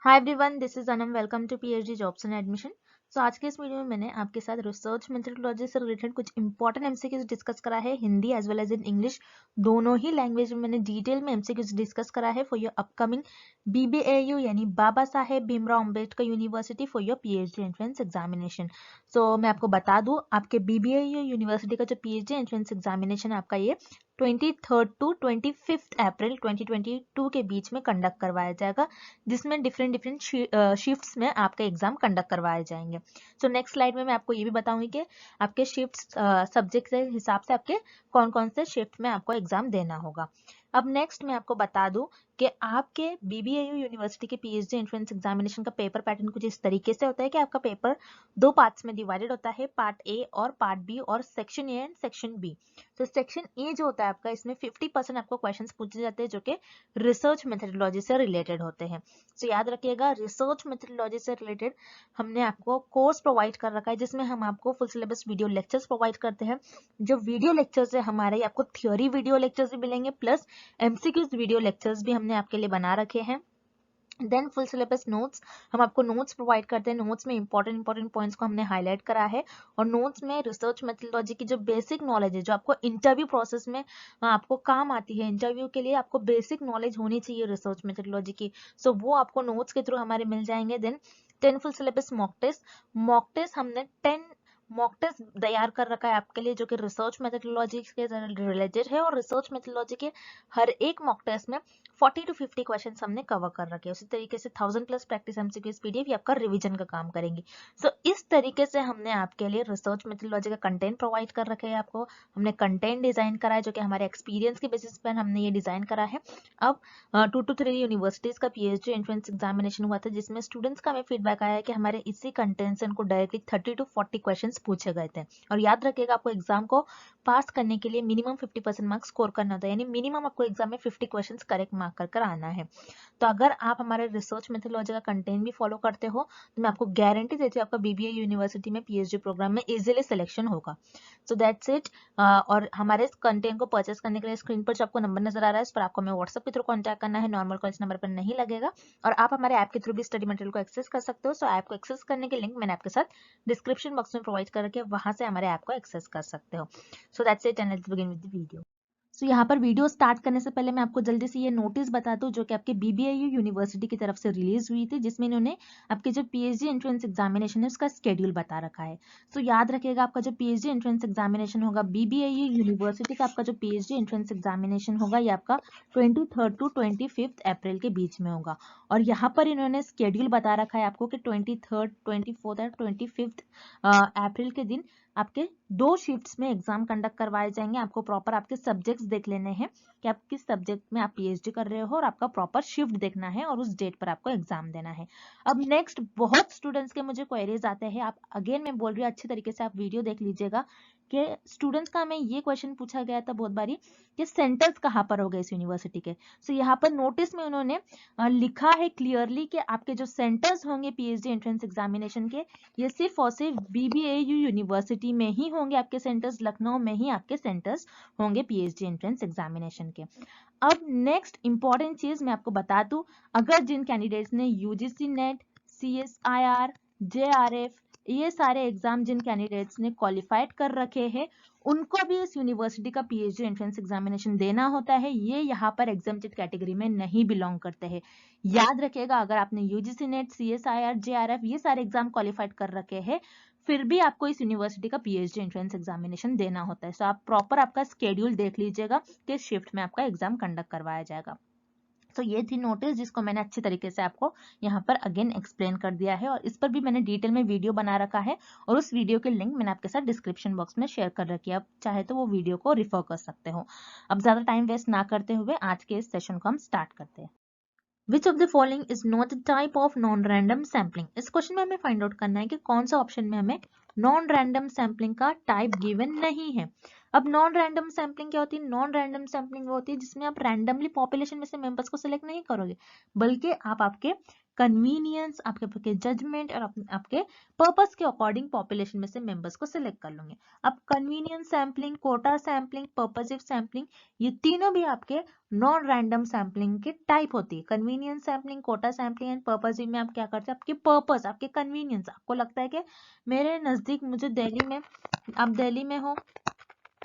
Hi everyone, this is Anam. Welcome to PhD jobs and admission. So आज के इस video में मैंने आपके साथ रिसर्च मेथोडोलॉजी से रिलेटेड कुछ इंपॉर्टेंट एमसीक्यूज डिस्कस करा है। Hindi as well as in English, दोनों ही लैंग्वेज में मैंने डिटेल में एमसीक्यूज डिस्कस करा है फॉर योर अपकमिंग बीबीएयू यानी Baba Saheb Bhimrao Ambedkar university for your PhD entrance examination. So मैं आपको बता दूं, आपके बीबीएयू यूनिवर्सिटी का जो पीएचडी एंट्रेंस एग्जामिनेशन आपका ये 23 टू 25 अप्रैल 2022 के बीच में कंडक्ट करवाया जाएगा, जिसमें डिफरेंट शिफ्ट्स में आपका एग्जाम कंडक्ट करवाए जाएंगे। सो नेक्स्ट स्लाइड में मैं आपको ये भी बताऊंगी कि आपके शिफ्ट्स सब्जेक्ट के हिसाब से आपके कौन कौन से शिफ्ट में आपको एग्जाम देना होगा। अब नेक्स्ट मैं आपको बता दूं कि आपके बीबीएयू यूनिवर्सिटी के पीएचडी एंट्रेंस एग्जामिनेशन का पेपर पैटर्न कुछ इस तरीके से होता है कि आपका पेपर दो पार्ट्स में डिवाइडेड होता है, पार्ट ए और पार्ट बी, और section A and section B. तो सेक्शन ए जो होता है आपका, इसमें 50% आपको क्वेश्चंस पूछे जाते हैं जो कि रिसर्च मेथोडोलॉजी से रिलेटेड होते हैं। तो याद रखिएगा, रिसर्च मेथोडोलॉजी से रिलेटेड हमने आपको कोर्स प्रोवाइड कर रखा है, जिसमें हम आपको full syllabus video lectures provide करते हैं। जो वीडियो लेक्चर्स है हमारे, आपको थ्योरी वीडियो लेक्चर्स भी मिलेंगे, प्लस एमसीक्यूज वीडियो लेक्चर्स भी हमने आपके लिए बना रखे हैं। देन फुल सिलेबस नोट्स, हम आपको नोट्स प्रोवाइड करते हैं। नोट्स में इंपॉर्टेंट पॉइंट्स को हमने हाईलाइट करा है, और नोट्स में रिसर्च मेथोडोलॉजी की जो बेसिक नॉलेज है, जो आपको इंटरव्यू प्रोसेस में आपको काम आती है, इंटरव्यू के लिए आपको बेसिक नॉलेज होनी चाहिए रिसर्च मेथोडोलॉजी की, सो वो आपको नोट्स के थ्रू हमारे मिल जाएंगे। Then 10 full syllabus mock test हमने 10 मॉक टेस्ट तैयार कर रखा है आपके लिए, जो कि रिसर्च मेथोडोलॉजी के रिलेटेड है, और रिसर्च मेथोडोलॉजी के हर एक मॉक टेस्ट में 40 to 50 क्वेश्चंस हमने कवर कर रखे हैं। उसी तरीके से 1000 प्लस प्रैक्टिस एमसीक्यूज पीडीएफ आपका रिवीजन का काम करेंगे। सो इस तरीके से हमने आपके लिए रिसर्च मेथोडोलॉजी का कंटेंट प्रोवाइड कर रखे हैं। आपको हमने कंटेंट डिजाइन करा है, जो कि हमारे एक्सपीरियंस के बेसिस पर हमने ये डिजाइन करा है। अब 2 to 3 यूनिवर्सिटीज का पीएचडी एंट्रेंस एग्जामिनेशन हुआ था, जिसमें स्टूडेंट्स का हमें फीडबैक आया है कि हमारे इसी कंटेंट से उनको डायरेक्टली 30 to 40 क्वेश्चन पूछे गए थे। और याद रखिएगा, आपको एग्जाम को पास करने के लिए मिनिमम 50% मार्क्स स्कोर करना होता है, यानी मिनिमम आपको एग्जाम में 50 क्वेश्चंस करेक्ट मार्क कर आना है। तो अगर आप हमारे रिसर्च मेथोडोलॉजी का कंटेंट भी फॉलो करते हो, तो मैं आपको गारंटी देती हूँ आपका बीबीए यूनिवर्सिटी में पीएचडी प्रोग्राम में इजीली सिलेक्शन होगा। सो दैट्स इट। और हमारे कंटेंट को परचेस करने के लिए स्क्रीन पर जो आपको नंबर नजर आ रहा है, इस पर आपको हमें व्हाट्सएप के थ्रू कॉन्टैक्ट करना है। नॉर्मल कॉल इस नंबर पर नहीं लगेगा, और आप हमारे ऐप के थ्रू भी स्टडी मटेरियल को एक्सेस कर सकते हो। सो ऐप को एक्सेस करने के लिंक मैंने आपके साथ डिस्क्रिप्शन बॉक्स में प्रोवाइड कर रखे हैं, वहां से हमारे ऐप को एक्सेस कर सकते हो। So that's it, and let's begin with the video. So यहाँ पर वीडियो स्टार्ट करने से पहले मैं आपको जल्दी से ये नोटिस बता दूं, जो कि आपके बीबीएयू यूनिवर्सिटी की तरफ से रिलीज हुई थी, जिसमें इन्होंने आपके जो पीएचडी एंट्रेंस एग्जामिनेशन है उसका शेड्यूल बता रखा है। सो याद रखिएगा, आपका जो पीएचडी एंट्रेंस एग्जामिनेशन होगा, बीबीएयू यूनिवर्सिटी का आपका जो पीएचडी एंट्रेंस एग्जामिनेशन होगा, ये आपका 23 टू 25 अप्रैल के बीच में होगा। और यहाँ पर इन्होंने शेड्यूल बता रखा है आपको कि 23, 24 और 25 अप्रैल के दिन आपके दो शिफ्ट्स में एग्जाम कंडक्ट करवाए जाएंगे। आपको प्रॉपर आपके सब्जेक्ट्स देख लेने हैं कि आप किस सब्जेक्ट में आप पीएचडी कर रहे हो, और आपका प्रॉपर शिफ्ट देखना है, और उस डेट पर आपको एग्जाम देना है। अब नेक्स्ट, बहुत स्टूडेंट्स के मुझे क्वेरीज आते हैं, आप अगेन मैं बोल रही हूँ अच्छी तरीके से आप वीडियो देख लीजिएगा, कि स्टूडेंट्स का हमें ये क्वेश्चन पूछा गया था बहुत बारी कि सेंटर्स कहाँ पर हो गए इस यूनिवर्सिटी के। सो यहाँ पर नोटिस में उन्होंने लिखा है क्लियरली कि आपके जो सेंटर्स होंगे पीएचडी एंट्रेंस एग्जामिनेशन के, ये सिर्फ और सिर्फ बीबीएयू यूनिवर्सिटी में ही होंगे आपके सेंटर्स, लखनऊ में ही आपके सेंटर्स होंगे पीएचडी एंट्रेंस एग्जामिनेशन के। अब नेक्स्ट इंपॉर्टेंट चीज मैं आपको बता दूं, अगर जिन कैंडिडेट्स ने यूजीसी नेट, सीएसआईआर, जेआरएफ, ये सारे एग्जाम जिन कैंडिडेट्स ने क्वालिफाइड कर रखे हैं, उनको भी इस यूनिवर्सिटी का पीएचडी एंट्रेंस एग्जामिनेशन देना होता है। ये यहाँ पर एग्जाम्प्टेड कैटेगरी में नहीं बिलोंग करते हैं। याद रखिएगा, अगर आपने यूजीसी नेट, सीएसआईआर, जेआरएफ ये सारे एग्जाम क्वालिफाइड कर रखे हैं, फिर भी आपको इस यूनिवर्सिटी का पीएचडी एंट्रेंस एग्जामिनेशन देना होता है। सो आप प्रॉपर आपका स्केड्यूल देख लीजिएगा कि शिफ्ट में आपका एग्जाम कंडक्ट करवाया जाएगा। तो ये थी नोटिस, जिसको मैंने अच्छी तरीके से आपको यहाँ पर अगेन एक्सप्लेन कर दिया है, और इस पर भी मैंने डिटेल में वीडियो बना रखा है, और उस वीडियो के लिंक मैंने आपके साथ डिस्क्रिप्शन बॉक्स में शेयर कर रखी है। आप चाहे तो वो वीडियो को रिफर कर सकते हो। अब ज्यादा टाइम वेस्ट ना करते हुए आज के इस सेशन को हम स्टार्ट करते हैं। Which of the following is not the type of non-random sampling? इस क्वेश्चन में हमें फाइंड आउट करना है कि कौन सा ऑप्शन में हमें नॉन रैंडम सैम्पलिंग का टाइप गिवन नहीं है। अब नॉन रैंडम सैम्पलिंग क्या होती है? नॉन रैंडम सैम्पलिंग वो होती है जिसमें आप रैंडमली पॉपुलेशन में से मेंबर्स को सिलेक्ट नहीं करोगे, बल्कि आप आपके कन्वीनियंस, आपके जजमेंट और आपके पर्पस के अकॉर्डिंग पॉपुलेशन में से मेंबर्स को सिलेक्ट कर लूंगे। अब convenience sampling, quota sampling, purposive sampling, ये तीनों भी आपके नॉन रैंडम सैम्पलिंग के टाइप होती है। Convenience sampling, quota sampling and purposive में आप क्या करते हैं, आपके पर्पस, आपके कन्वीनियंस, आपको लगता है कि मेरे नजदीक, मुझे दिल्ली में, आप दिल्ली में हो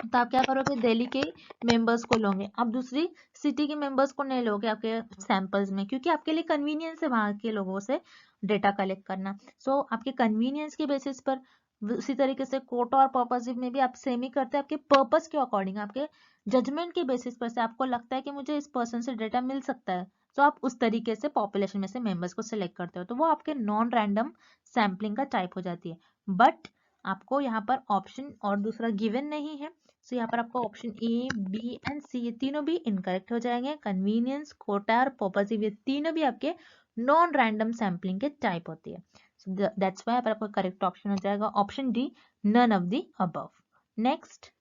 तो आप क्या करोगे, दिल्ली के मेंबर्स को लोगे, आप दूसरी सिटी के मेंबर्स को नहीं लोगे आपके सैंपल्स में, क्योंकि आपके लिए कन्वीनियंस है वहां के लोगों से डेटा कलेक्ट करना। सो आपके कन्वीनियंस के बेसिस पर, उसी तरीके से कोटा और पर्पसिव में भी आप सेम ही करते हैं, आपके पर्पस के अकॉर्डिंग, आपके जजमेंट के बेसिस पर से आपको लगता है कि मुझे इस पर्सन से डेटा मिल सकता है, तो आप उस तरीके से पॉपुलेशन में से मेंबर्स को सिलेक्ट करते हो, तो वो आपके नॉन रैंडम सैम्पलिंग का टाइप हो जाती है। बट आपको यहाँ पर ऑप्शन और दूसरा गिवन नहीं है, सो यहाँ पर आपको ऑप्शन ए, बी एंड सी, ये तीनों भी इनकरेक्ट हो जाएंगे। कन्वीनियंस, कोटा और पर्पसिव, ये तीनों भी आपके नॉन रैंडम सैम्पलिंग के टाइप होती है। सो दैट्स व्हाई आपका करेक्ट ऑप्शन हो जाएगा option D, none of the above. Next,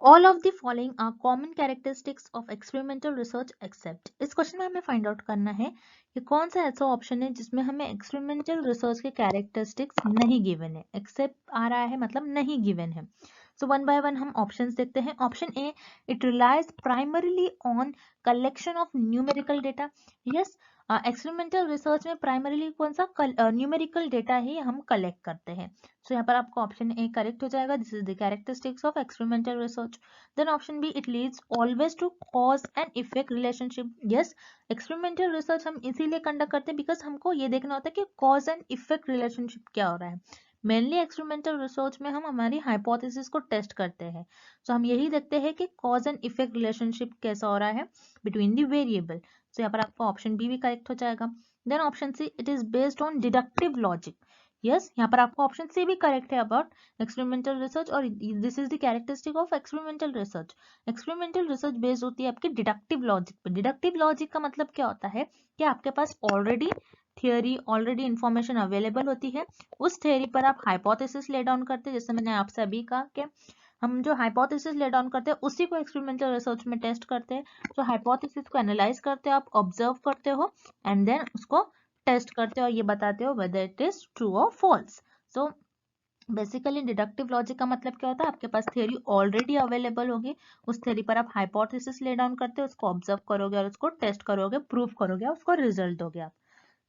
all of the following are common characteristics of experimental research except. इस क्वेश्चन में हमें फाइंड आउट करना है कि कौन सा ऐसा ऑप्शन है जिसमें हमें एक्सपेरिमेंटल रिसर्च के कैरेक्टरिस्टिक्स नहीं गिवन है, एक्सेप्ट आ रहा है मतलब नहीं गिवन है। सो वन बाय वन हम ऑप्शंस देखते हैं। Option A, it relies primarily on collection of numerical data. Yes, experimental research में प्राइमरीली कौन सा न्यूमेरिकल डेटा ही हम कलेक्ट करते हैं। सो यहाँ पर आपका ऑप्शन ए करेक्ट हो जाएगा, this is the characteristics of experimental research. Then option B, it leads always to cause and effect relationship. Yes, experimental research हम इसीलिए कंडक्ट करते हैं बिकॉज हमको ये देखना होता है कि कॉज एंड इफेक्ट रिलेशनशिप क्या हो रहा है। मेनली एक्सपेरिमेंटल रिसर्च में हम हमारी हाइपोथेसिस को टेस्ट करते हैं, तो हम यही देखते हैं कि कॉज एंड इफेक्ट रिलेशनशिप कैसा हो रहा है बिटवीन द वेरिएबल। तो यहाँ पर आपका ऑप्शन बी भी करेक्ट हो जाएगा। Then option C, it is based on deductive logic. Yes, यहाँ पर आपका ऑप्शन सी भी करेक्ट है अबाउट एक्सपेरिमेंटल रिसर्च, और this is the characteristic of experimental research. Experimental research based होती है आपकी डिडक्टिव लॉजिक पे। डिडक्टिव लॉजिक का मतलब क्या होता है कि आपके पास already theory, already information available होती है, उस थियोरी पर आप हाइपोथेसिस ले डाउन करते हैं। जैसे मैंने आपसे अभी कहा कि हम जो हाइपोथेसिस ले डाउन करते हैं उसी को एक्सपेरिमेंटल रिसर्च में टेस्ट करते हैं। तो हाइपोथेसिस को एनालाइज करते हो, आप ऑब्जर्व करते हो एंड देन उसको टेस्ट करते हो और ये बताते हो वेदर इट इज ट्रू और false. So basically deductive logic का मतलब क्या होता है, आपके पास थियोरी ऑलरेडी अवेलेबल होगी, उस थियोरी पर आप हाइपोथेसिस ले डाउन करते हो, उसको ऑब्जर्व करोगे और उसको टेस्ट करोगे, प्रूव करोगे, उसको रिजल्ट दोगे आप।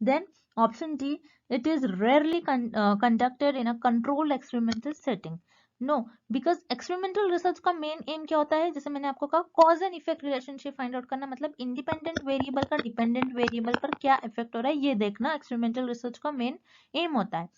Then option D, it is rarely conducted in a controlled experimental setting. No, because experimental research का main aim क्या होता है, जैसे मैंने आपको कहा cause and effect relationship find out करना, मतलब independent variable का dependent variable पर क्या effect हो रहा है ये देखना experimental research का main aim होता है।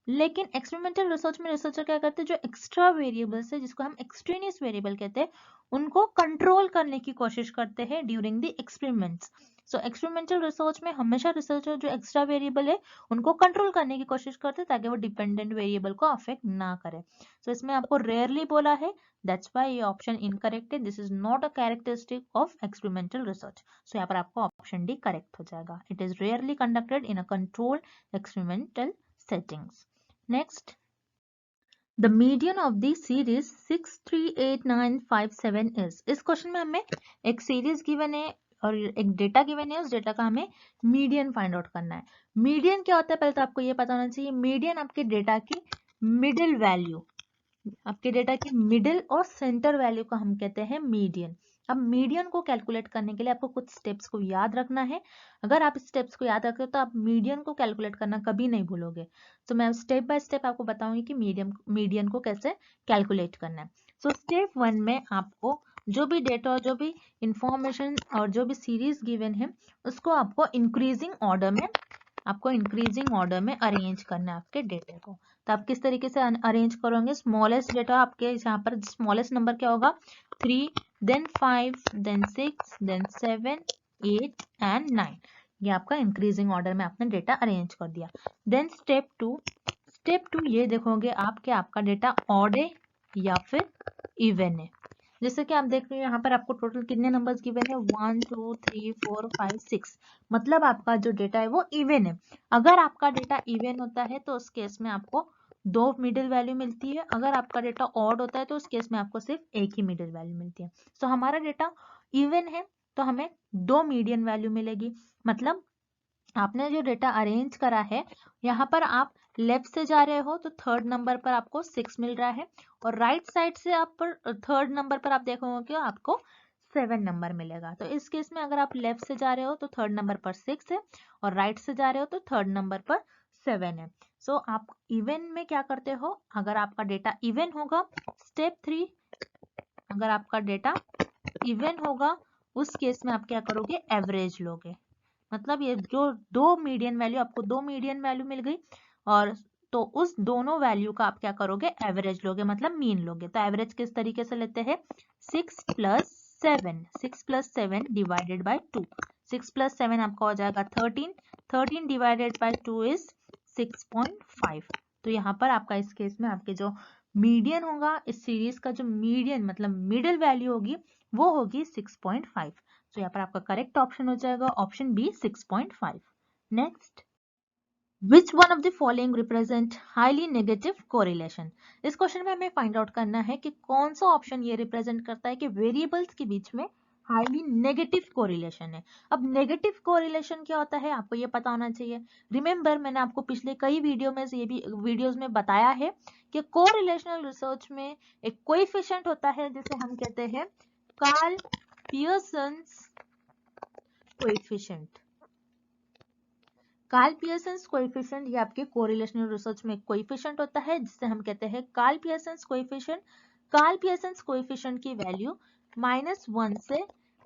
लेकिन एक्सपेरिमेंटल रिसर्च में रिसर्चर क्या करते हैं, जो एक्स्ट्रा वेरिएबल्स है जिसको हम एक्सट्रेनियस वेरिएबल कहते हैं, उनको कंट्रोल करने की कोशिश करते हैं during the experiments. So experimental research में हमेशा रिसर्चर जो एक्स्ट्रा वेरिएबल है उनको कंट्रोल करने की कोशिश करते हैं ताकि वो डिपेंडेंट वेरिएबल को अफेक्ट ना करे। सो इसमें आपको रेयरली बोला है, दैट्स व्हाई ये ऑप्शन इनकरेक्ट है, this is not a characteristic of experimental research. So यहाँ पर आपको ऑप्शन डी करेक्ट हो जाएगा, it is rarely conducted in a controlled experimental settings. Next, the median of the series 638,957 is. इस question में हमें एक सीरीज गिवन है और एक डेटा गिवन है, उस डेटा का हमें मीडियन फाइंड आउट करना है। मीडियन क्या होता है पहले तो आपको ये पता होना चाहिए। मीडियन आपके डेटा की मिडिल वैल्यू, आपके डेटा की मिडिल और सेंटर वैल्यू को हम कहते हैं मीडियन। अब मीडियन को कैलकुलेट करने के लिए आपको कुछ स्टेप्स को याद रखना है। अगर आप स्टेप्स को याद रखते हो तो आप मीडियन को कैलकुलेट करना कभी नहीं भूलोगे। तो मैं स्टेप बाय स्टेप आपको बताऊंगी कि मीडियन को कैसे कैलकुलेट करना है। सो स्टेप 1 में आपको जो भी डेटा और जो भी इंफॉर्मेशन और जो भी सीरीज गिवन है उसको आपको इंक्रीजिंग ऑर्डर में अरेंज करना है आपके डेटा को। तो आप किस तरीके से अरेंज करोगे, स्मॉलेस्ट डेटा आपके यहाँ पर स्मॉलेस्ट नंबर क्या होगा 3, देन 5, देन 6, देन 7, 8 एंड 9। ये आपका इंक्रीजिंग ऑर्डर में आपने डेटा अरेंज कर दिया। देन स्टेप 2 ये देखोगे आप कि आपका डेटा ऑड है या फिर इवन है। जैसे कि आप देख रहे हो यहाँ पर आपको टोटल कितने नंबर्स गिवन है 1 2 3 4 5 6, मतलब आपका जो डेटा है वो इवन है। अगर आपका डेटा इवन होता है तो उस केस में आपको 2 मिडिल वैल्यू मिलती है, अगर आपका डेटा ऑड होता है तो उस केस में आपको सिर्फ एक ही मिडिल वैल्यू मिलती है। सो हमारा डेटा इवन है तो हमें 2 मीडियन वैल्यू मिलेगी, मतलब आपने जो डेटा अरेंज करा है, यहाँ पर आप लेफ्ट से जा रहे हो तो थर्ड नंबर पर आपको 6 मिल रहा है, और राइट साइड से आप पर थर्ड नंबर पर आप देखोगे कि आपको 7 नंबर मिलेगा। तो इस केस में अगर आप लेफ्ट से जा रहे हो तो थर्ड नंबर पर 6 है, और राइट से जा रहे हो तो थर्ड नंबर पर 7 है। सो आप इवन में क्या करते हो, अगर आपका डेटा इवन होगा, स्टेप 3, अगर आपका डेटा इवन होगा उस केस में आप क्या करोगे, एवरेज लोगे। मतलब ये जो दो मीडियन वैल्यू, आपको दो मीडियन वैल्यू मिल गई, और तो उस दोनों वैल्यू का आप क्या करोगे, एवरेज लोगे, मतलब मीन लोगे। तो एवरेज किस तरीके से लेते हैं, 6 + 7, 6 + 7 डिवाइडेड बाय 2, 6 + 7 आपका हो जाएगा 13, 13 डिवाइडेड बाय 2 इज 6.5। तो यहाँ पर आपका इस केस में आपके जो मीडियन होगा, इस सीरीज का जो मीडियन मतलब मिडिल वैल्यू होगी वो होगी 6.5। तो यहाँ पर आपका करेक्ट ऑप्शन हो जाएगा option B 6.5। Next, which one of the following represent highly negative correlation. इस क्वेश्चन में हमें फाइंड आउट करना है कि कौन सा ऑप्शन ये रिप्रेजेंट करता है कि वेरिएबल्स के बीच में हाईली नेगेटिव कोरिलेशन है। अब नेगेटिव कोरिलेशन क्या होता है आपको ये पता होना चाहिए। रिमेंबर, मैंने आपको पिछले कई वीडियोस में बताया है कि कोरिलेशनल रिसर्च में एक कोएफिशिएंट होता है जिसे हम कहते हैं Karl Pearson's coefficient. Karl Pearson's coefficient ये आपके कोरिलेशनल रिसर्च में कोएफिशिएंट होता है जिसे हम कहते हैं Karl Pearson's coefficient. Karl Pearson's coefficient की वैल्यू -1 से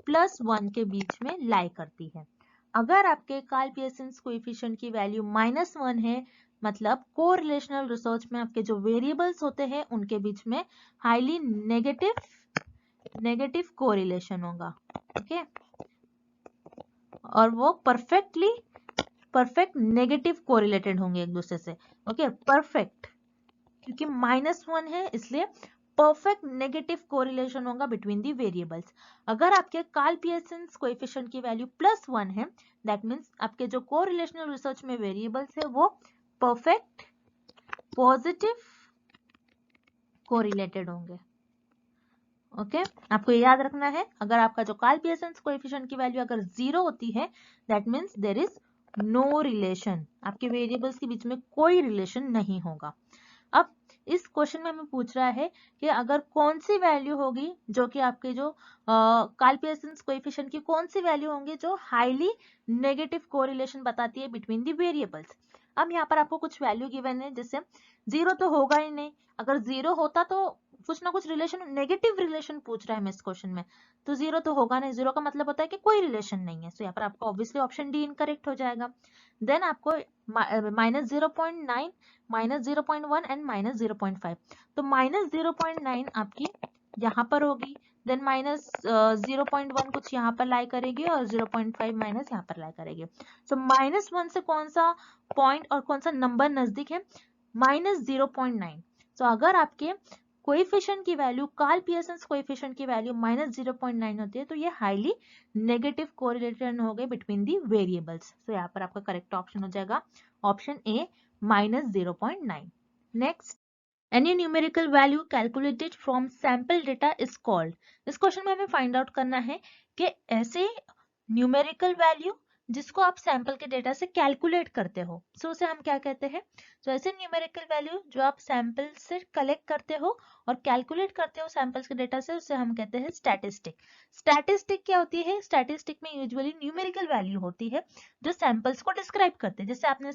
+1 के बीच में लाई करती है। अगर आपके कार्ल पियर्सन्स कोएफिशिएंट की वैल्यू -1 है, मतलब कोरिलेशनल रिसर्च में आपके जो वेरिएबल्स होते हैं उनके बीच में हाईली नेगेटिव कोरिलेशन होगा। ओके, और वो परफेक्ट नेगेटिव कोरिलेटेड होंगे एक दूसरे से। ओके, परफेक्ट, क्योंकि -1 है इसलिए परफेक्ट नेगेटिव कोरिलेशन होगा बिटवीन दी वेरिएबल्स। अगर आपके कार्ल पियर्सन्स कोएफिशिएंट की वैल्यू +1 है, दैट मीन्स आपके जो कोरिलेशनल रिसर्च में वेरिएबल्स है वो परफेक्ट पॉजिटिव कोरिलेटेड होंगे। ओके, आपको याद रखना है, अगर आपका जो कार्ल पियर्सन्स कोएफिशिएंट की वैल्यू अगर 0 होती है, that means there is no relation, आपके वेरिएबल्स के बीच में कोई रिलेशन नहीं होगा। अब इस क्वेश्चन में हमें पूछ रहा है कि अगर कौन सी वैल्यू होगी जो कि आपके जो कार्ल पियर्सन्स कोएफिशिएंट की कौन सी वैल्यू होंगी जो हाईली नेगेटिव कोरिलेशन बताती है बिटवीन द वेरिएबल्स। अब यहाँ पर आपको कुछ वैल्यू गिवन है, जैसे 0 तो होगा ही नहीं, अगर 0 होता तो कुछ ना कुछ रिलेशन, नेगेटिव रिलेशन पूछ रहा है इस क्वेश्चन में, तो 0 तो होगा नहीं, 0 का मतलब होता है कि कोई रिलेशन नहीं है। तो यहाँ पर आपको ऑब्वियसली ऑप्शन डी इनकरेक्ट हो जाएगा। देन आपको -0.9, -0.1 एंड -0.5, तो -0.9 आपकी यहाँ पर होगी, देन -0.1 कुछ यहाँ पर लाई करेगी, और 0.5 माइनस यहाँ पर लाई करेगी। तो -1 से कौन सा पॉइंट और कौन सा नंबर नजदीक है, -0.9। तो अगर आपके कोएफिशिएंट की वैल्यू, कार्ल पियर्सन्स कोएफिशिएंट की वैल्यू -0.9 होती है, तो ये हाईली नेगेटिव कोरिलेशन हो गए बिटवीन दी वेरिएबल्स। तो यहाँ पर आपका करेक्ट ऑप्शन हो जाएगा option A -0.9। Next, any numerical value calculated from sample data is called. इस क्वेश्चन में हमें फाइंड आउट करना है कि ऐसे न्यूमेरिकल वैल्यू जिसको आप सैंपल के डेटा से कैलकुलेट करते हो, सो उसे हम क्या कहते हैं। तो ऐसे न्यूमेरिकल वैल्यू जो आप सैंपल से कलेक्ट करते हो और कैलकुलेट करते हो सैंपल्स के डेटा से, उसे हम कहते हैं स्टैटिस्टिक। स्टैटिस्टिक क्या होती है, स्टैटिस्टिक में यूजुअली न्यूमेरिकल वैल्यू होती है जो सैंपल्स को डिस्क्राइब करते हैं। जैसे आपने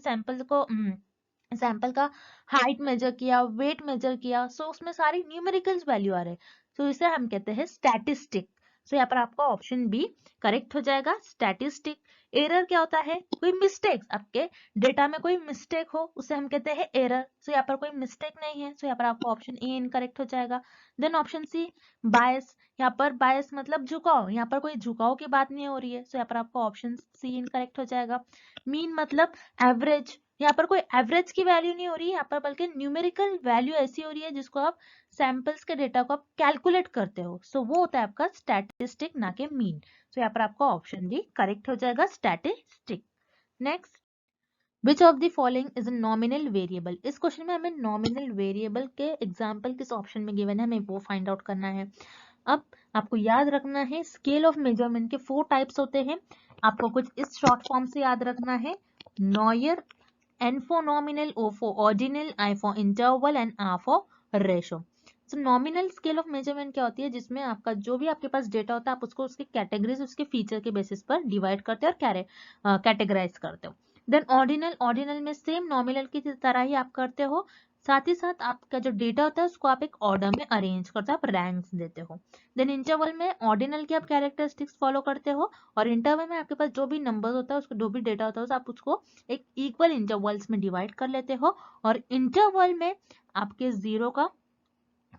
सैंपल का हाइट मेजर किया, वेट मेजर किया, सो उसमें सारी न्यूमेरिकल्स वैल्यू आ रहे हैं, तो इसे हम कहते हैं स्टैटिस्टिक। सो यहाँ पर आपका ऑप्शन बी करेक्ट हो जाएगा, स्टैटिस्टिक। एरर क्या होता है, कोई मिस्टेक, आपके डेटा में कोई मिस्टेक हो उसे हम कहते हैं एरर। सो यहाँ पर कोई मिस्टेक नहीं है, सो यहाँ पर आपका ऑप्शन ए इनकरेक्ट हो जाएगा। देन ऑप्शन सी बायस, यहाँ पर बायस मतलब झुकाव, यहाँ पर कोई झुकाव की बात नहीं हो रही है, सो यहाँ पर आपका ऑप्शन सी इनकरेक्ट हो जाएगा। मीन मतलब एवरेज, यहाँ पर कोई एवरेज की वैल्यू नहीं हो रही है यहाँ पर, बल्कि न्यूमेरिकल वैल्यू ऐसी हो रही है जिसको आप सैंपल्स के डेटा को आप कैलकुलेट करते हो, सो वो होता है आपका स्टैटिस्टिक, ना कि मीन। सो यहाँ पर आपका ऑप्शन डी करेक्ट हो जाएगा, statistic. Next, which of the following is a nominal variable. इस क्वेश्चन में हमें नॉमिनल वेरिएबल के एग्जाम्पल किस ऑप्शन में गिवन है हमें वो फाइंड आउट करना है। अब आपको याद रखना है, स्केल ऑफ मेजरमेंट के 4 टाइप्स होते हैं। आपको कुछ इस शॉर्ट फॉर्म से याद रखना है, noir, N for nominal, O for ordinal, I for interval and R for ratio. So nominal scale of measurement क्या होती है, जिसमें आपका जो भी आपके पास डेटा होता है आप उसको उसके कैटेगरीज उसके फीचर के बेसिस पर डिवाइड करते हो और कैटेगराइज करते हो. देन ऑर्डिनल में सेम नॉमिनल की तरह ही आप करते हो, साथ ही साथ आपका जो डेटा होता है उसको आप एक ऑर्डर में अरेंज करते हो, आप रैंक्स देते हो. देन इंटरवल में ऑर्डिनल की आप कैरेक्टरिस्टिक्स फॉलो करते हो और इंटरवल में आपके पास जो भी नंबर होता है उसको जो भी डेटा होता है आप उसको एक इक्वल इंटरवल्स में डिवाइड कर लेते हो. और इंटरवल में आपके जीरो का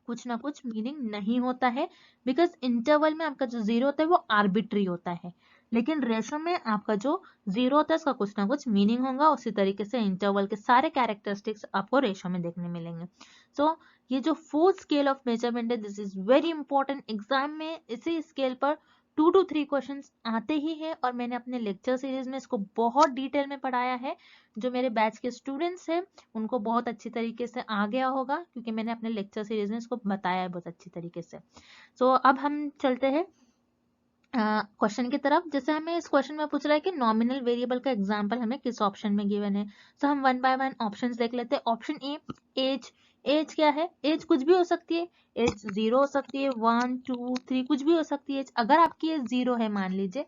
कुछ ना कुछ मीनिंग नहीं होता है, बिकॉज इंटरवल में आपका जो जीरो होता है वो आर्बिट्री होता है, लेकिन रेशो में आपका जो जीरो होता है उसका कुछ ना कुछ मीनिंग होगा. उसी तरीके से इंटरवल के सारे कैरेक्टरिस्टिक्स आपको रेशो में देखने मिलेंगे. सो ये जो फोर्थ स्केल ऑफ मेजरमेंट है, this is very important. Exam में इसी स्केल पर 2 to 3 क्वेश्चंस आते ही है और मैंने अपने लेक्चर सीरीज में इसको बहुत डिटेल में पढ़ाया है. जो मेरे बैच के स्टूडेंट्स हैं उनको बहुत अच्छी तरीके से आ गया होगा, क्योंकि मैंने अपने लेक्चर सीरीज में इसको बताया है बहुत अच्छी तरीके से. सो अब हम चलते हैं क्वेश्चन की तरफ. जैसे हमें इस क्वेश्चन में पूछ रहा है कि नॉमिनल वेरिएबल का एग्जांपल हमें किस ऑप्शन में गिवन है. सो हम वन बाय वन ऑप्शंस देख लेते हैं. ऑप्शन ए, एज. एज क्या है? एज कुछ भी हो सकती है. एज 0 हो सकती है, 1 2 3 कुछ भी हो सकती है. अगर आपकी एज 0 है मान लीजिए,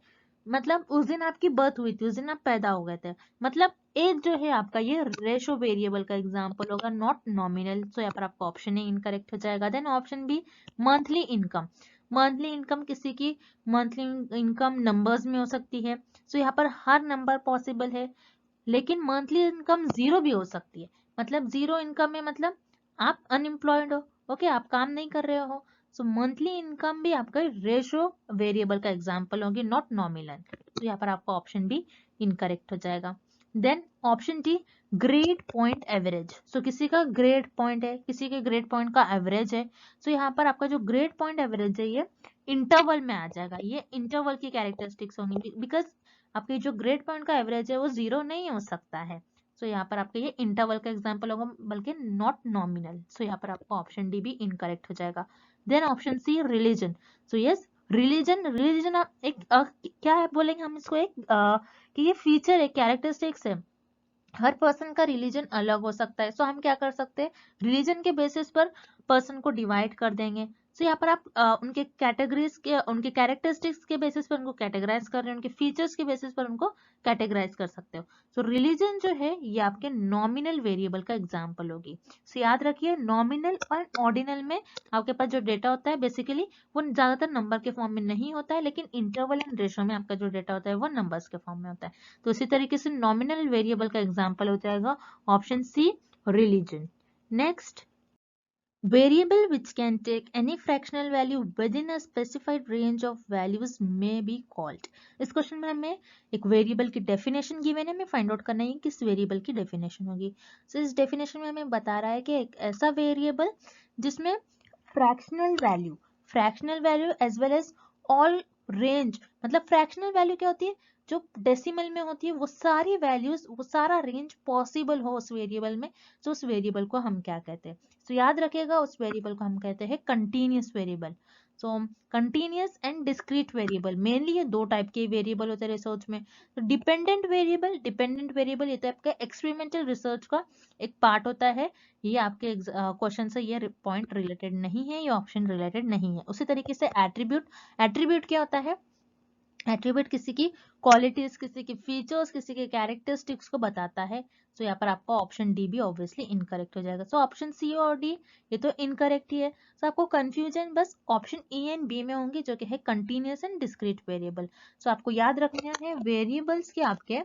मतलब उस दिन आपकी बर्थ हुई थी, उस दिन आप पैदा हो गए थे, मतलब एज जो है आपका ये रेशो वेरिएबल का एग्जांपल होगा, नॉट नॉमिनल. सो यहाँ पर आपका ऑप्शन ए इनकरेक्ट हो जाएगा. Then option B, monthly income. Monthly income किसी की मंथली इनकम नंबर्स में हो सकती है. सो यहाँ पर हर नंबर पॉसिबल है, लेकिन मंथली इनकम 0 भी हो सकती है. मतलब 0 इनकम में मतलब आप अनएम्प्लॉयड हो, ओके, आप काम नहीं कर रहे हो. सो मंथली इनकम भी आपका रेशो वेरिएबल का एग्जांपल होगी, नॉट नॉमिनल. तो यहाँ पर आपका ऑप्शन बी इनकरेक्ट हो जाएगा. Then option D, grade point average. So किसी का ग्रेड पॉइंट है, किसी के ग्रेड पॉइंट का एवरेज है. सो यहाँ पर आपका जो ग्रेड पॉइंट एवरेज है ये इंटरवल में आ जाएगा. ये इंटरवल की कैरेक्टरिस्टिक्स होंगी, बिकॉज आपके जो ग्रेड पॉइंट का एवरेज है वो 0 नहीं हो सकता है. सो यहाँ पर आपका ये इंटरवल का एग्जांपल होगा, बल्कि नॉट नॉमिनल. सो यहाँ पर आपका ऑप्शन डी भी इनकरेक्ट हो जाएगा. Then option C, religion. So yes, religion एक क्या है बोलेंगे हम इसको, एक कि ये फीचर है, कैरेक्टरिस्टिक्स है. हर पर्सन का रिलीजन अलग हो सकता है. सो हम क्या कर सकते हैं, रिलीजन के बेसिस पर पर्सन को डिवाइड कर देंगे. सो यहाँ पर आप उनके कैटेगरीज के, उनके कैरेक्टरिस्टिक्स के बेसिस पर उनको कैटेगराइज कर रहे हैं, उनके फीचर्स के बेसिस पर उनको कैटेगराइज कर सकते हो. सो रिलीजन जो है ये आपके नॉमिनल वेरिएबल का एग्जांपल होगी. सो याद रखिए, नॉमिनल और ऑर्डिनल में आपके पास जो डेटा होता है बेसिकली वो ज्यादातर नंबर के फॉर्म में नहीं होता है, लेकिन इंटरवल एंड रेशो में आपका जो डेटा होता है वो नंबर्स के फॉर्म में होता है. तो इसी तरीके से नॉमिनल वेरिएबल का एग्जांपल हो जाएगा option C, religion. Next, variable which can take any fractional value within a specified range of values may be called. इस क्वेश्चन में हमें एक वेरिएबल की डेफिनेशन गिवन है, हमें फाइंड आउट करना है किस वेरिएबल की डेफिनेशन होगी. सो इस डेफिनेशन में हमें बता रहा है कि एक ऐसा वेरिएबल जिसमें fractional value as well as all range. मतलब फ्रैक्शनल वैल्यू क्या होती है, जो डेसिमल में होती है वो सारी वैल्यूज, वो सारा रेंज पॉसिबल हो उस वेरिएबल में. तो उस वेरिएबल को हम क्या कहते हैं, तो याद रखिएगा उस वेरिएबल को हम कहते हैं continuous variable. So continuous and discrete variable, mainly ये दो टाइप के वेरिएबल होते हैं रिसर्च में. तो डिपेंडेंट वेरिएबल ये तो आपका एक्सपेरिमेंटल रिसर्च का एक पार्ट होता है. ये आपके क्वेश्चन से ये पॉइंट रिलेटेड नहीं है, ये ऑप्शन रिलेटेड नहीं है. उसी तरीके से एट्रीब्यूट क्या होता है, एट्रीब्यूट किसी की क्वालिटीज, किसी की फीचर्स, किसी के कैरेक्टरिस्टिक्स को बताता है. सो यहाँ पर आपका ऑप्शन डी भी ऑब्वियसली इनकरेक्ट हो जाएगा. सो ऑप्शन सी और डी ये तो इनकरेक्ट ही है. सो आपको कंफ्यूजन बस ऑप्शन ई एंड बी में होंगी, जो कि है कंटीन्यूअस एंड डिस्क्रीट वेरिएबल. सो आपको याद रखना है वेरिएबल्स के आपके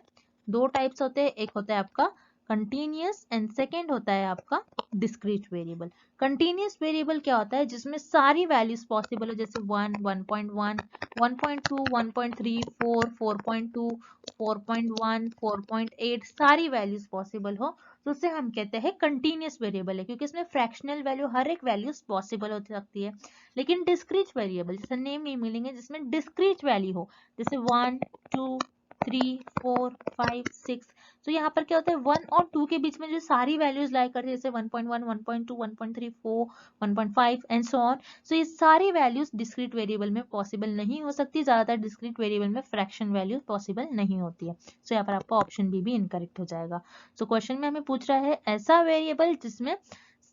दो टाइप्स होते हैं, एक होता है आपका कंटीन्यूअस एंड सेकेंड होता है आपका डिस्क्रीट वेरिएबल. कंटीन्यूअस वेरिएबल क्या होता है, जिसमें सारी वैल्यूज पॉसिबल हो, जैसे 1, 1.1, 1.2, 1.3, 4, 4.2, 4.1, 4.8 सारी वैल्यूज पॉसिबल हो, तो उसे हम कहते हैं कंटीन्यूअस वेरिएबल है, क्योंकि इसमें फ्रैक्शनल वैल्यू हर एक वैल्यूज पॉसिबल हो सकती है. लेकिन डिस्क्रीट वेरिएबल जैसे नेम नहीं मिलेंगे, जिसमें डिस्क्रीट वैल्यू हो, जैसे 1, 2, 3, 4, 5, 6. तो यहाँ पर क्या होता है 1 और 2 के बीच में जो सारी वैल्यूज लाई करती है, जैसे 1.1, 1.2, 1.34, 1.5 एंड सो ऑन, सो ये सारी वैल्यूज डिस्क्रीट वेरिएबल में पॉसिबल नहीं हो सकती, ज्यादातर डिस्क्रीट वेरिएबल में फ्रैक्शन वैल्यू पॉसिबल नहीं होती है। सो यहाँ पर आपका ऑप्शन बी भी इनकरेक्ट हो जाएगा। सो क्वेश्चन में हमें पूछ रहा है ऐसा वेरिएबल जिसमें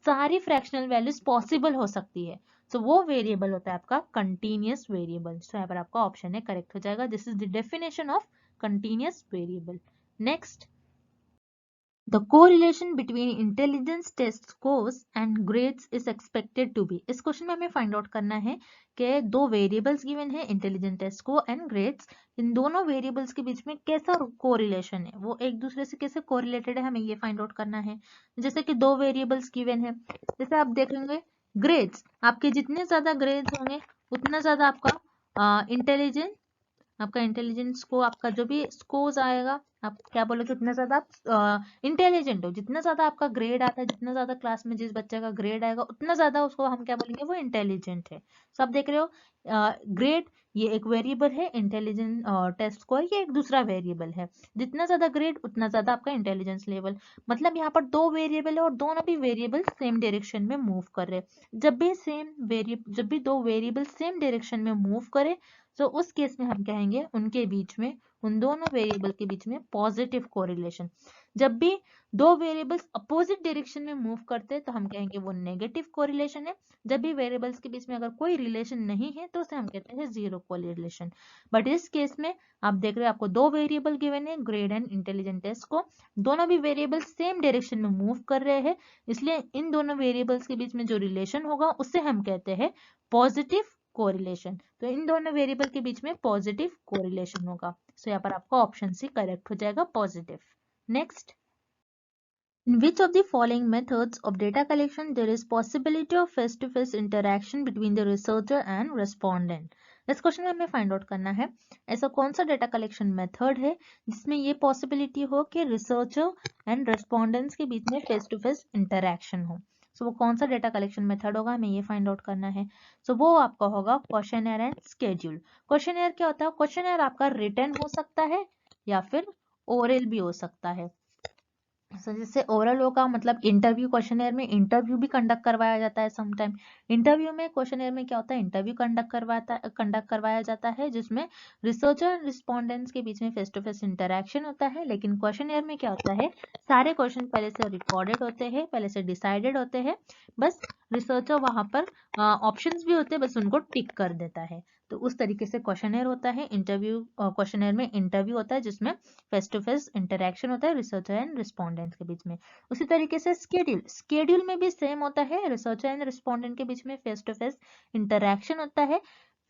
सारी फ्रैक्शनल वैल्यूज पॉसिबल हो सकती है, तो वो वेरिएबल होता है आपका कंटीन्यूअस वेरिएबल। सो यहाँ पर आपका ऑप्शन है करेक्ट हो जाएगा। This is the definition of continuous variable. Next, the correlation between intelligence test scores and grades is expected to be। इस क्वेश्चन में हमें फाइंड आउट करना है कि दो वेरिएबल्स गिवन है, intelligence test score and grades, इन दोनों वेरिएबल्स के बीच में कैसा कोरिलेशन है, वो एक दूसरे से कैसे कोरिलेटेड है, हमें ये फाइंड आउट करना है। जैसे कि दो वेरिएबल्स गिवन है, जैसे आप देखेंगे ग्रेड्स, आपके जितने ज्यादा ग्रेड्स होंगे उतना ज्यादा आपका इंटेलिजेंस को, आपका जो भी स्कोर्स आएगा, आप क्या बोलोगे, उतना ज्यादा आप इंटेलिजेंट हो, जितना ज्यादा आपका ग्रेड आता है, जितना ज्यादा क्लास में जिस बच्चे का ग्रेड आएगा उतना ज्यादा उसको हम क्या बोलेंगे, वो इंटेलिजेंट है। सब देख रहे हो, ग्रेड ये एक वेरिएबल है, इंटेलिजेंस टेस्ट स्कोर ये एक दूसरा वेरिएबल है। जितना ज्यादा ग्रेड उतना ज्यादा आपका इंटेलिजेंस लेवल, मतलब यहाँ पर दो वेरिएबल है और दोनों भी वेरिएबल सेम डायरेक्शन में मूव कर रहे हैं। जब भी दो वेरिएबल सेम डायरेक्शन में मूव करे, तो उस केस में हम कहेंगे उनके बीच में, उन दोनों वेरिएबल के बीच में पॉजिटिव कोरिलेशन। जब भी दो वेरिएबल्स अपोजिट डायरेक्शन में मूव करते हैं तो हम कहेंगे वो नेगेटिव कोरिलेशन है। जब भी वेरिएबल्स के बीच में अगर कोई रिलेशन नहीं है तो उसे हम कहते हैं जीरो कोरिलेशन। बट इस केस में आप देख रहे हैं आपको दो वेरिएबल गिवन है, ग्रेड एंड इंटेलिजेंट टेस्ट को, दोनों भी वेरिएबल सेम डायरेक्शन में मूव कर रहे हैं, इसलिए इन दोनों वेरिएबल्स के बीच में जो रिलेशन होगा उससे हम कहते हैं पॉजिटिव कोरिलेशन। तो इन दोनों वेरिएबल के बीच में पॉजिटिव कोरिलेशन होगा। सो यहाँ पर आपका ऑप्शन सी करेक्ट हो जाएगा, positive. Next, in which of the following methods of data collection there is possibility of face-to-face interaction between the researcher and respondent। इस क्वेश्चन में हमें फाइंड आउट करना है ऐसा कौन सा डेटा कलेक्शन मेथड है जिसमें ये पॉसिबिलिटी हो कि रिसर्चर एंड रेस्पोंडेंट्स के बीच में फेस टू फेस इंटरेक्शन हो। सो वो कौन सा डेटा कलेक्शन मेथड होगा, हमें ये फाइंड आउट करना है। सो वो आपका होगा क्वेश्चनर एंड स्केड्यूल। क्वेश्चनर क्या होता है, क्वेश्चनर आपका रिटन हो सकता है या फिर ओरल भी हो सकता है। जैसे ओरल होगा मतलब इंटरव्यू, क्वेश्चनर में इंटरव्यू भी कंडक्ट करवाया जाता है समटाइम। इंटरव्यू में क्वेश्चनर में क्या होता है, इंटरव्यू कंडक्ट करवाया जाता है जिसमें रिसर्चर एंड रिस्पोंडेंट्स के बीच में फेस टू फेस इंटरेक्शन होता है। लेकिन क्वेश्चनर में क्या होता है, सारे क्वेश्चन पहले से रिकॉर्डेड होते हैं, पहले से डिसाइडेड होते हैं, बस रिसर्चर वहां पर ऑप्शंस भी होते हैं, बस उनको टिक कर देता है। तो उस तरीके से क्वेश्चनर होता है। क्वेश्चनर में इंटरव्यू होता है जिसमें फेस टू फेस इंटरेक्शन होता है रिसर्चर एंड रिस्पोंडेंट के बीच में। उसी तरीके से स्केड्यूल में भी सेम होता है, रिसर्चर एंड रिस्पोंडेंट के बीच में फेस टू फेस इंटरेक्शन होता है।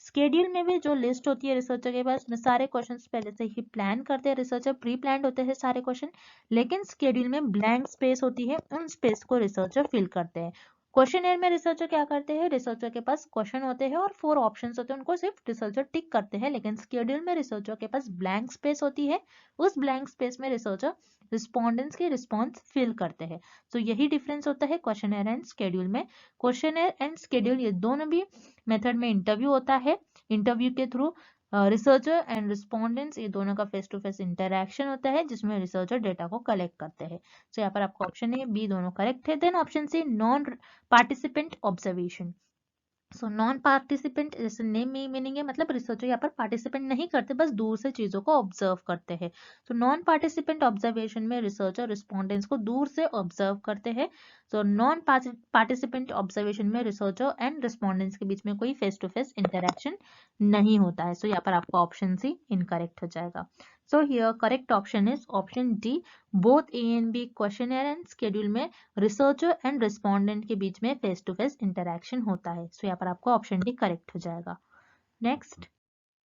स्केड्यूल में भी जो लिस्ट होती है रिसर्चर के पास में सारे क्वेश्चंस पहले से ही प्लान करते हैं रिसर्चर, प्री प्लान होते हैं सारे क्वेश्चन, लेकिन स्केड्यूल में ब्लैंक स्पेस होती है, उन स्पेस को रिसर्चर फिल करते हैं। क्वेश्चनर में रिसर्चर क्या करते हैं, रिसर्चर के पास क्वेश्चन होते हैं और 4 ऑप्शंस होते हैं, उनको सिर्फ रिसर्चर टिक करते हैं। लेकिन स्केड्यूल में रिसर्चर के पास ब्लैंक स्पेस होती है, उस ब्लैंक स्पेस में रिसर्चर रिस्पोंडेंट्स के रिस्पॉन्स फिल करते हैं। तो यही डिफरेंस होता है क्वेश्चनर एंड स्केड्यूल में। क्वेश्चनर एंड स्केड्यूल ये दोनों भी मेथड में इंटरव्यू होता है, इंटरव्यू के थ्रू रिसर्चर एंड रिस्पोंडेंट्स ये दोनों का फेस टू फेस इंटरेक्शन होता है जिसमें रिसर्चर डेटा को कलेक्ट करते हैं। तो यहाँ पर आपका ऑप्शन ए बी दोनों करेक्ट है। Then option C non participant observation. So non participant जैसे नेम में मीनिंग है, मतलब रिसर्चर यहाँ पर पार्टिसिपेंट नहीं करते, बस दूर से चीजों को ऑब्जर्व करते हैं। तो नॉन पार्टिसिपेंट ऑब्जर्वेशन में रिसर्चर रिस्पोंडेंट्स को दूर से ऑब्जर्व करते हैं। तो नॉन पार्टिसिपेंट ऑब्जर्वेशन में रिसर्चर एंड रिस्पोंडेंट्स के बीच में कोई फेस टू फेस इंटरेक्शन नहीं होता है। सो यहाँ पर आपका ऑप्शन सी इनकरेक्ट हो जाएगा। So here correct option is option D, both A and B questionnaire and schedule में researcher and respondent के बीच में face to face interaction होता है। So यहाँ पर आपको option D correct हो जाएगा। Next,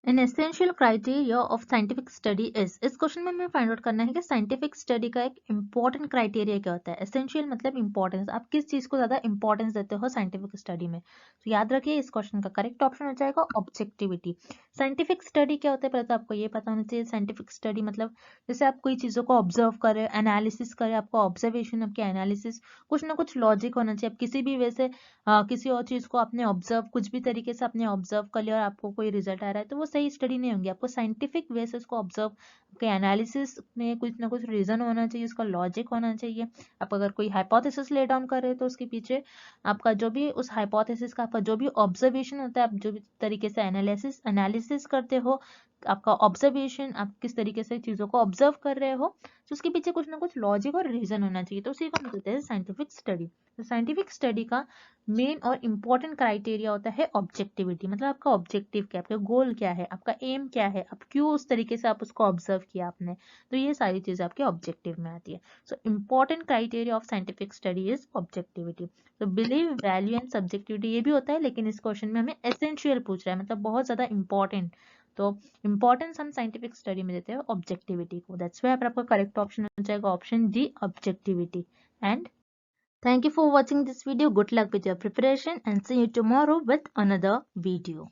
an essential criteria of scientific study is। इस क्वेश्चन में हमें फाइंड आउट करना है कि साइंटिफिक स्टडी का एक इंपॉर्टेंट क्राइटेरिया क्या होता है। एसेंशियल मतलब इंपॉर्टेंस, आप किस चीज को ज्यादा इंपॉर्टेंस देते हो साइंटिफिक स्टडी में। तो याद रखिए इस क्वेश्चन का करेक्ट ऑप्शन हो जाएगा ऑब्जेक्टिविटी। साइंटिफिक स्टडी क्या होता है पहले तो आपको ये पता होना चाहिए। साइंटिफिक स्टडी मतलब जैसे आप कोई चीजों को ऑब्जर्व करें, एनालिसिस करें, आपका ऑब्जर्वेशन आपके एनालिसिस कुछ ना कुछ लॉजिक होना चाहिए। आप किसी भी वैसे किसी और चीज को आपने ऑब्जर्व कुछ भी तरीके से आपने ऑब्जर्व कर लिया और आपको कोई रिजल्ट आ रहा है तो वो से ही स्टडी नहीं होंगी, आपको साइंटिफिक वे से उसको ऑब्जर्व के एनालिसिस में कुछ ना कुछ रीजन होना चाहिए, उसका लॉजिक होना चाहिए। आप अगर कोई हाइपोथेसिस ले डाउन कर रहे हो तो उसके पीछे आपका जो भी उस हाइपोथेसिस का आपका जो भी ऑब्जर्वेशन होता है, आप जो भी तरीके से एनालिसिस करते हो, आपका ऑब्जर्वेशन, आप किस तरीके से चीज़ों को ऑब्जर्व कर रहे हो, तो उसके पीछे कुछ ना कुछ लॉजिक और रीजन होना चाहिए, तो उसी को हम कहते हैं साइंटिफिक स्टडी। तो साइंटिफिक स्टडी का मेन और इम्पॉर्टेंट क्राइटेरिया होता है ऑब्जेक्टिविटी, मतलब आपका ऑब्जेक्टिव क्या है, आपका गोल क्या है, आपका एम क्या है, आप क्यों उस तरीके से आप उसको ऑब्जर्व किया आपने, तो ये सारी चीजें आपके ऑब्जेक्टिव में आती है। So important criteria of scientific study is objectivity. तो बिलीव, वैल्यू एंड सब्जेक्टिविटी ये भी होता है, लेकिन इस क्वेश्चन में हमें एसेंशियल पूछ रहा है, मतलब बहुत ज्यादा इंपॉर्टेंट। तो इंपॉर्टेंस हम साइंटिफिक स्टडी में देते हैं ऑब्जेक्टिविटी को, दैट्स व्हाई आपका करेक्ट ऑप्शन हो जाएगा option D, objectivity. And thank you for watching this video. Good luck with your preparation and see you tomorrow with another video.